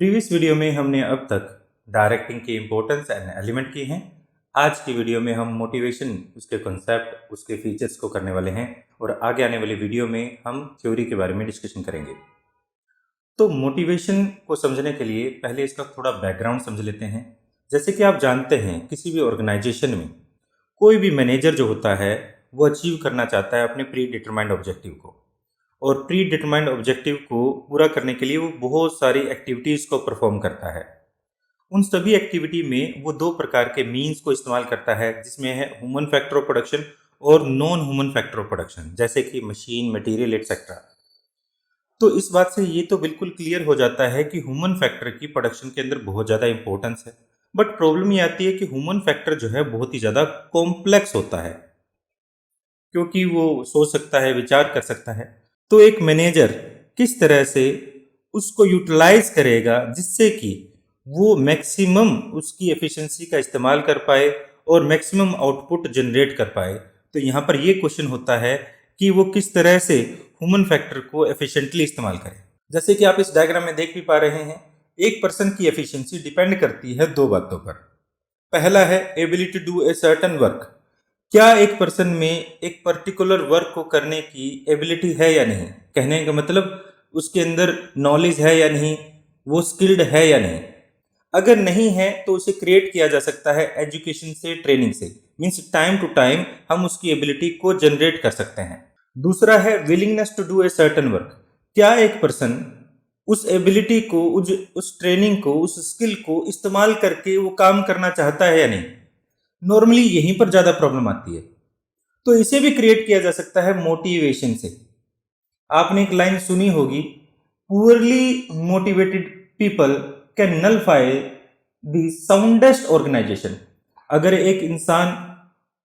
Previous video में हमने अब तक डायरेक्टिंग की इम्पोर्टेंस एंड एलिमेंट की हैं। आज की वीडियो में हम मोटिवेशन, उसके कॉन्सेप्ट, उसके फीचर्स को करने वाले हैं और आगे आने वाली वीडियो में हम थ्योरी के बारे में डिस्कशन करेंगे। तो मोटिवेशन को समझने के लिए पहले इसका थोड़ा बैकग्राउंड समझ लेते हैं। जैसे कि आप जानते हैं, किसी भी ऑर्गेनाइजेशन में कोई भी मैनेजर जो होता है वो अचीव करना चाहता है अपने प्री डिटरमाइंड ऑब्जेक्टिव को, और प्री डिटरमाइंड ऑब्जेक्टिव को पूरा करने के लिए वो बहुत सारी एक्टिविटीज़ को परफॉर्म करता है। उन सभी एक्टिविटी में वो दो प्रकार के मीन्स को इस्तेमाल करता है, जिसमें है ह्यूमन फैक्टर ऑफ प्रोडक्शन और non human factor of production, जैसे कि मशीन, मटेरियल एक्सेट्रा। तो इस बात से ये तो बिल्कुल क्लियर हो जाता है कि ह्यूमन फैक्टर की प्रोडक्शन के अंदर बहुत ज़्यादा इंपॉर्टेंस है। बट प्रॉब्लम ये आती है कि ह्यूमन फैक्टर जो है बहुत ही ज़्यादा कॉम्प्लेक्स होता है, क्योंकि वो सोच सकता है, विचार कर सकता है। तो एक मैनेजर किस तरह से उसको यूटिलाइज करेगा जिससे कि वो मैक्सिमम उसकी एफिशिएंसी का इस्तेमाल कर पाए और मैक्सिमम आउटपुट जनरेट कर पाए। तो यहाँ पर ये क्वेश्चन होता है कि वो किस तरह से ह्यूमन फैक्टर को एफिशिएंटली इस्तेमाल करे। जैसे कि आप इस डायग्राम में देख भी पा रहे हैं, एक पर्सन की एफिशिएंसी डिपेंड करती है दो बातों पर। पहला है ability to do a certain work. क्या एक पर्सन में एक पर्टिकुलर वर्क को करने की एबिलिटी है या नहीं, कहने का मतलब उसके अंदर नॉलेज है या नहीं, वो स्किल्ड है या नहीं। अगर नहीं है तो उसे क्रिएट किया जा सकता है एजुकेशन से, ट्रेनिंग से। मीन्स टाइम टू टाइम हम उसकी एबिलिटी को जनरेट कर सकते हैं। दूसरा है willingness to do a certain work. क्या एक पर्सन उस एबिलिटी को, उस ट्रेनिंग को, उस स्किल को इस्तेमाल करके वो काम करना चाहता है या नहीं। नॉर्मली यहीं पर ज़्यादा प्रॉब्लम आती है। तो इसे भी क्रिएट किया जा सकता है मोटिवेशन से। आपने एक लाइन सुनी होगी, poorly motivated people can nullify the soundest organisation. अगर एक इंसान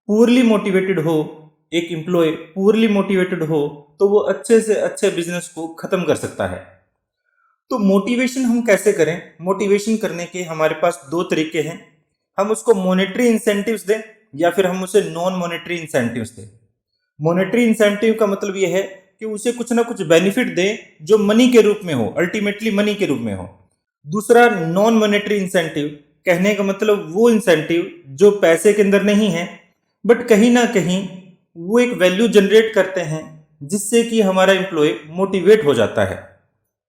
पुअरली मोटिवेटेड हो, एक एम्प्लॉय पुअरली मोटिवेटेड हो, तो वो अच्छे से अच्छे बिजनेस को खत्म कर सकता है। तो मोटिवेशन हम कैसे करें? मोटिवेशन करने के हमारे पास दो तरीके हैं। हम उसको मॉनेटरी इंसेंटिव्स दें या फिर हम उसे नॉन मॉनेटरी इंसेंटिव्स दें। मॉनेटरी इंसेंटिव का मतलब यह है कि उसे कुछ ना कुछ बेनिफिट दें जो मनी के रूप में हो, अल्टीमेटली मनी के रूप में हो। दूसरा नॉन मॉनेटरी इंसेंटिव, कहने का मतलब वो इंसेंटिव जो पैसे के अंदर नहीं है, बट कहीं ना कहीं वो एक वैल्यू जनरेट करते हैं जिससे कि हमारा एम्प्लॉय मोटिवेट हो जाता है।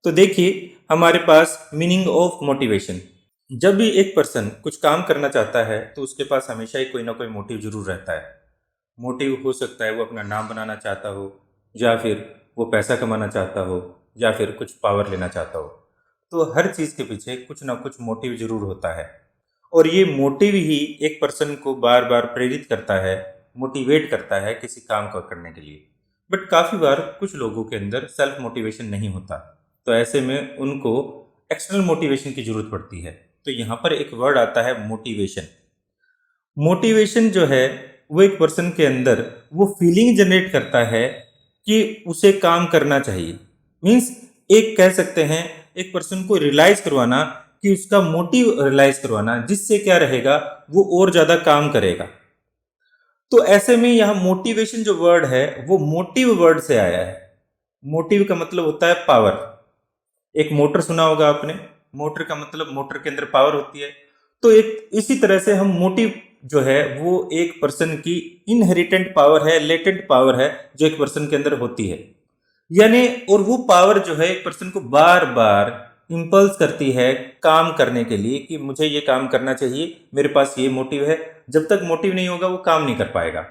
तो देखिए हमारे पास मीनिंग ऑफ मोटिवेशन। जब भी एक पर्सन कुछ काम करना चाहता है तो उसके पास हमेशा ही कोई ना कोई मोटिव जरूर रहता है। मोटिव हो सकता है वो अपना नाम बनाना चाहता हो, या फिर वो पैसा कमाना चाहता हो, या फिर कुछ पावर लेना चाहता हो। तो हर चीज़ के पीछे कुछ ना कुछ मोटिव जरूर होता है, और ये मोटिव ही एक पर्सन को बार बार प्रेरित करता है, मोटिवेट करता है किसी काम को करने के लिए। बट काफ़ी बार कुछ लोगों के अंदर सेल्फ मोटिवेशन नहीं होता, तो ऐसे में उनको एक्सटर्नल मोटिवेशन की जरूरत पड़ती है। तो यहाँ पर एक वर्ड आता है मोटिवेशन। मोटिवेशन जो है वो एक पर्सन के अंदर वो फीलिंग जनरेट करता है कि उसे काम करना चाहिए। मीन्स एक कह सकते हैं एक पर्सन को रियलाइज करवाना, कि उसका मोटिव रियलाइज करवाना, जिससे क्या रहेगा वो और ज़्यादा काम करेगा। तो ऐसे में यहाँ मोटिवेशन जो वर्ड है वो मोटिव वर्ड से आया है। मोटिव का मतलब होता है पावर। एक मोटर सुना होगा आपने, मोटर का मतलब मोटर के अंदर पावर होती है। तो एक इसी तरह से हम मोटिव जो है वो एक पर्सन की इनहेरिटेंट पावर है, लेटेंट पावर है जो एक पर्सन के अंदर होती है। यानी और वो पावर जो है एक पर्सन को बार बार इम्पल्स करती है काम करने के लिए, कि मुझे ये काम करना चाहिए, मेरे पास ये मोटिव है। जब तक मोटिव नहीं होगा वो काम नहीं कर पाएगा।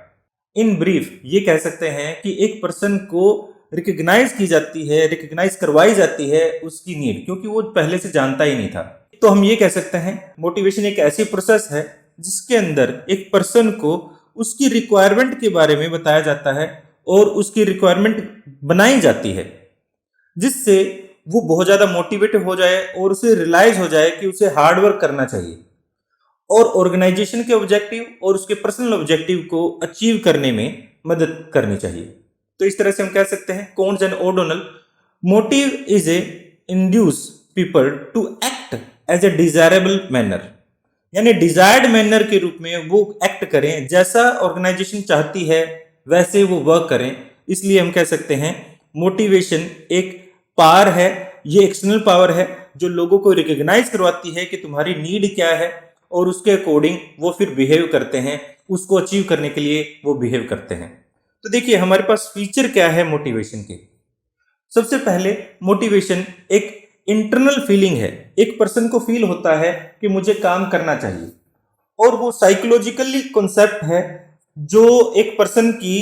इन ब्रीफ ये कह सकते हैं कि एक पर्सन को रिकग्नाइज की जाती है, रिकग्नाइज करवाई जाती है उसकी नीड, क्योंकि वो पहले से जानता ही नहीं था। तो हम ये कह सकते हैं मोटिवेशन एक ऐसी प्रोसेस है जिसके अंदर एक पर्सन को उसकी रिक्वायरमेंट के बारे में बताया जाता है और उसकी रिक्वायरमेंट बनाई जाती है, जिससे वो बहुत ज़्यादा मोटिवेटेड हो जाए और उसे रियलाइज हो जाए कि उसे हार्ड वर्क करना चाहिए और ऑर्गेनाइजेशन के ऑब्जेक्टिव और उसके पर्सनल ऑब्जेक्टिव को अचीव करने में मदद करनी चाहिए। तो इस तरह से हम कह सकते हैं Koontz and O'Donnell, motive is a induce people to act as a desirable manner. यानी डिजायर्ड मैनर के रूप में वो एक्ट करें, जैसा ऑर्गेनाइजेशन चाहती है वैसे वो वर्क करें। इसलिए हम कह सकते हैं मोटिवेशन एक पावर है, ये एक्सटर्नल पावर है जो लोगों को रिकॉग्नाइज करवाती है कि तुम्हारी नीड क्या है और उसके अकॉर्डिंग वो फिर बिहेव करते हैं, उसको अचीव करने के लिए वो बिहेव करते हैं। तो देखिए हमारे पास फीचर क्या है मोटिवेशन के। सबसे पहले मोटिवेशन एक इंटरनल फीलिंग है। एक पर्सन को फील होता है कि मुझे काम करना चाहिए, और वो साइकोलॉजिकली कॉन्सेप्ट है जो एक पर्सन की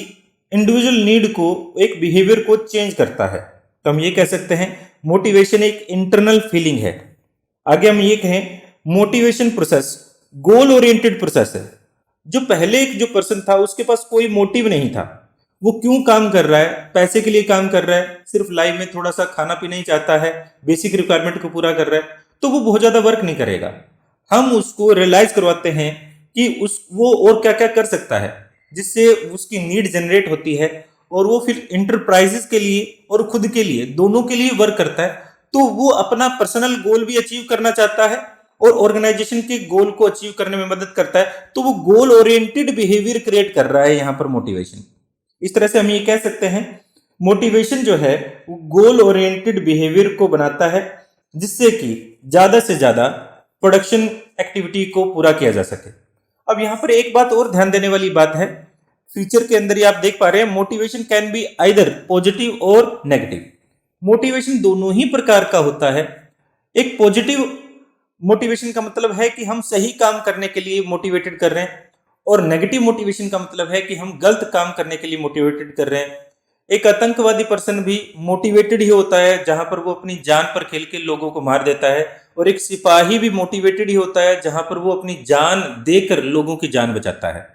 इंडिविजुअल नीड को, एक बिहेवियर को चेंज करता है। तो हम ये कह सकते हैं मोटिवेशन एक इंटरनल फीलिंग है। आगे हम ये कहें motivation process goal oriented process है। जो पहले एक जो पर्सन था उसके पास कोई मोटिव नहीं था, वो क्यों काम कर रहा है, पैसे के लिए काम कर रहा है, सिर्फ लाइफ में थोड़ा सा खाना पीना ही चाहता है, बेसिक रिक्वायरमेंट को पूरा कर रहा है, तो वो बहुत ज्यादा वर्क नहीं करेगा। हम उसको रियलाइज करवाते हैं कि वो और क्या क्या कर सकता है जिससे उसकी नीड जनरेट होती है, और वो फिर इंटरप्राइजेस के लिए और खुद के लिए, दोनों के लिए वर्क करता है। तो वो अपना पर्सनल गोल भी अचीव करना चाहता है और ऑर्गेनाइजेशन के गोल को अचीव करने में मदद करता है। तो वो गोल ओरिएंटेड बिहेवियर क्रिएट कर रहा है यहाँ पर मोटिवेशन। इस तरह से हम ये कह सकते हैं मोटिवेशन जो है वो गोल ओरिएंटेड बिहेवियर को बनाता है, जिससे कि ज्यादा से ज्यादा प्रोडक्शन एक्टिविटी को पूरा किया जा सके। अब यहाँ पर एक बात और ध्यान देने वाली बात है, फीचर के अंदर ही आप देख पा रहे हैं motivation can be either positive और नेगेटिव। मोटिवेशन दोनों ही प्रकार का होता है। एक पॉजिटिव मोटिवेशन का मतलब है कि हम सही काम करने के लिए मोटिवेटेड कर रहे हैं, और नेगेटिव मोटिवेशन का मतलब है कि हम गलत काम करने के लिए मोटिवेटेड कर रहे हैं। एक आतंकवादी पर्सन भी मोटिवेटेड ही होता है जहां पर वो अपनी जान पर खेल के लोगों को मार देता है, और एक सिपाही भी मोटिवेटेड ही होता है जहां पर वो अपनी जान देकर लोगों की जान बचाता है।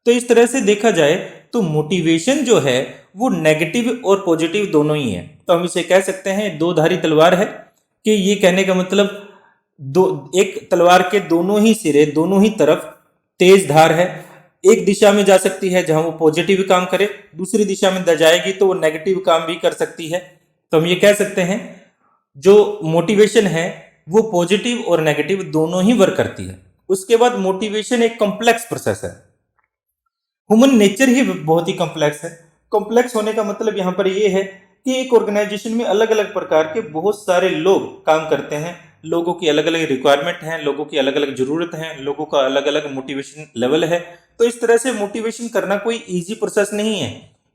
तो इस तरह से देखा जाए तो मोटिवेशन जो है वो नेगेटिव और पॉजिटिव दोनों ही है। तो हम इसे कह सकते हैं दो धारी तलवार है, कि ये कहने का मतलब एक तलवार के दोनों ही सिरे, दोनों ही तरफ तेज धार है। एक दिशा में जा सकती है जहां वो पॉजिटिव काम करे, दूसरी दिशा में जाएगी तो वो नेगेटिव काम भी कर सकती है। तो हम ये कह सकते हैं जो मोटिवेशन है वो पॉजिटिव और नेगेटिव दोनों ही वर्क करती है। उसके बाद मोटिवेशन एक कॉम्प्लेक्स प्रोसेस है। ह्यूमन नेचर ही बहुत ही कॉम्प्लेक्स है। कॉम्प्लेक्स होने का मतलब यहाँ पर ये है कि एक ऑर्गेनाइजेशन में अलग अलग प्रकार के बहुत सारे लोग काम करते हैं, लोगों की अलग अलग रिक्वायरमेंट हैं, लोगों की अलग अलग जरूरत हैं, लोगों का अलग अलग मोटिवेशन लेवल है। तो इस तरह से मोटिवेशन करना कोई इजी प्रोसेस नहीं है,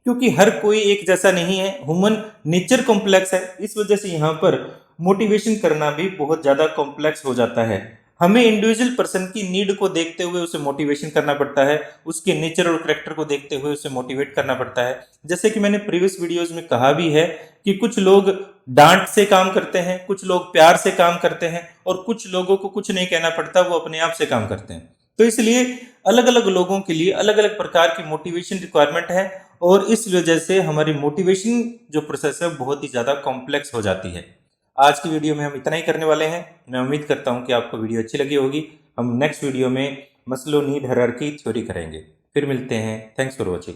क्योंकि हर कोई एक जैसा नहीं है। ह्यूमन नेचर कॉम्प्लेक्स है, इस वजह से यहाँ पर मोटिवेशन करना भी बहुत ज्यादा कॉम्प्लेक्स हो जाता है। हमें इंडिविजुअल पर्सन की नीड को देखते हुए उसे मोटिवेशन करना पड़ता है, उसके नेचर और करेक्टर को देखते हुए उसे मोटिवेट करना पड़ता है। जैसे कि मैंने प्रीवियस वीडियोस में कहा भी है कि कुछ लोग डांट से काम करते हैं, कुछ लोग प्यार से काम करते हैं, और कुछ लोगों को कुछ नहीं कहना पड़ता, वो अपने आप से काम करते हैं। तो इसलिए अलग अलग लोगों के लिए अलग अलग प्रकार की मोटिवेशन रिक्वायरमेंट है, और इस वजह से हमारी मोटिवेशन जो प्रोसेस है बहुत ही ज़्यादा कॉम्प्लेक्स हो जाती है। आज की वीडियो में हम इतना ही करने वाले हैं। मैं उम्मीद करता हूं कि आपको वीडियो अच्छी लगी होगी। हम नेक्स्ट वीडियो में मस्लो नीड हायरार्की थ्योरी करेंगे। फिर मिलते हैं। Thanks for watching.